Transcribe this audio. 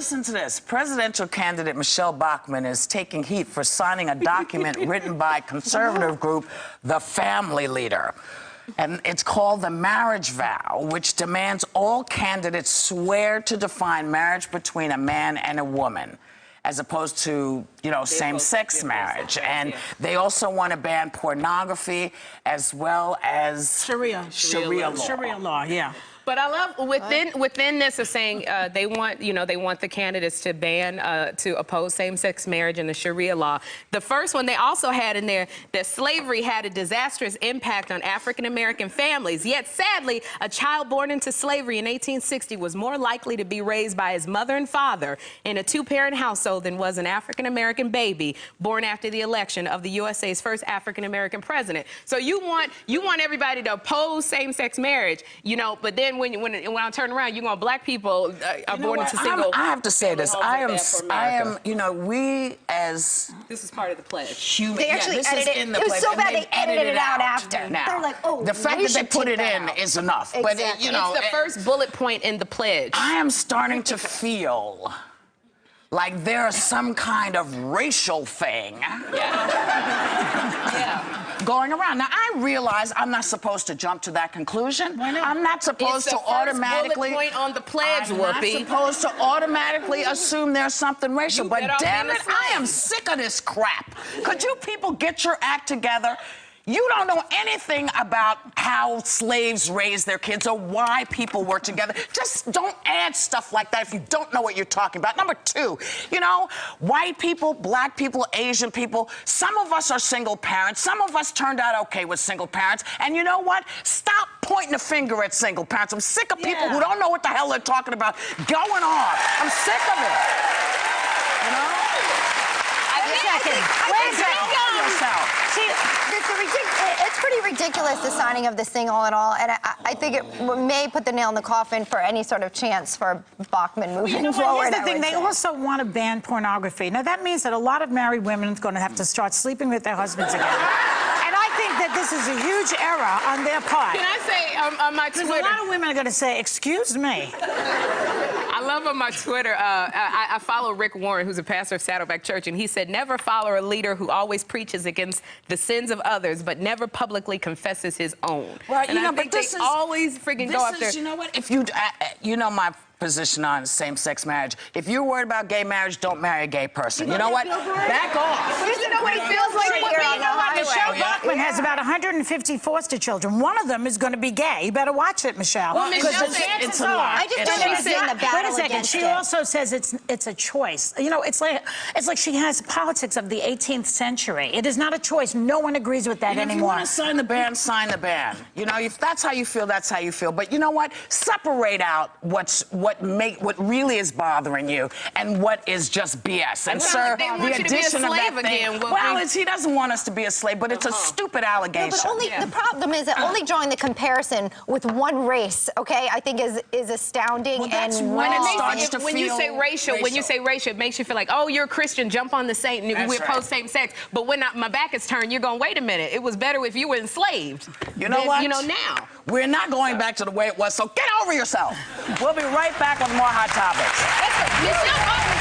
listen to this. Presidential candidate Michelle Bachmann is taking heat for signing a document written by conservative group The Family Leader. And it's called the Marriage Vow, which demands all candidates swear to define marriage between a man and a woman, as opposed to, you know, same-sex marriage. And they also want to ban pornography as well as Sharia law, yeah. But I love within this is saying they want the candidates to ban to oppose same-sex marriage and the Sharia law. The first one they also had in there that slavery had a disastrous impact on African American families. Yet sadly, a child born into slavery in 1860 was more likely to be raised by his mother and father in a two-parent household than was an African American baby born after the election of the USA's first African American president. So you want everybody to oppose same-sex marriage, you know, but then when I turn around, black people are born into single. I have to say this. I am, you know, we as this is part of the pledge. They actually edited it. It was so bad they edited it out after. Now, they're like, oh, the fact that they put it in is enough. Exactly. But you know, it's the first bullet point in the pledge. I am starting to feel like there's some kind of racial thing. Going around. Now, I realize I'm not supposed to jump to that conclusion. Why not? I'm not supposed to automatically... bullet point on the pledge, Whoopi. I'm not supposed to automatically assume there's something racial. But damn it, I am sick of this crap. Could you people get your act together? You don't know anything about how slaves raised their kids or why people work together. Just don't add stuff like that if you don't know what you're talking about. Number two, you know, white people, black people, Asian people, some of us are single parents. Some of us turned out okay with single parents. And you know what? Stop pointing a finger at single parents. I'm sick of people who don't know what the hell they're talking about going off. I'm sick of it. You know? It's pretty ridiculous, the signing of this thing all in all, and I think it may put the nail in the coffin for any sort of chance for Bachmann moving forward. Here's the thing, they also want to ban pornography. Now, that means that a lot of married women are going to have to start sleeping with their husbands again. And I think that this is a huge error on their part. Can I say on my Twitter? A lot of women are going to say, excuse me. I love on my Twitter, I follow Rick Warren, who's a pastor of Saddleback Church, and he said, never follow a leader who always preaches against the sins of others, but never publicly confesses his own. Well, and you know, I think but this they is always freaking go after. You know what? If you, you know my position on same-sex marriage. If you're worried about gay marriage, don't marry a gay person. You know what? Back off. You know what it feels like when you know what? Michelle Bachmann has about 150 foster children. One of them is going to be gay. You better watch it, Michelle. Well, Michelle it's a lot. I just don't understand the battle. Wait a second. She also says it's a choice. You know, it's like she has politics of the 18th century. It is not a choice. No one agrees with that anymore. If you want to sign the ban, sign the ban. You know, if that's how you feel, that's how you feel. But you know what? Separate out what really is bothering you and what is just BS. And sir, the addition of that thing. Well, he doesn't want us to be a slave, but it's a stupid allegation. No, but only the problem is that only drawing the comparison with one race, okay, I think is astounding. Well, that's when it starts to feel when you say racial, it makes you feel like, oh, you're a Christian, jump on the same. We oppose same sex. But when my back is turned, you're going, wait a minute, it was better if you were enslaved. You know what? You know now. We're not going back to the way it was, so get over yourself. We'll be right back with more Hot Topics.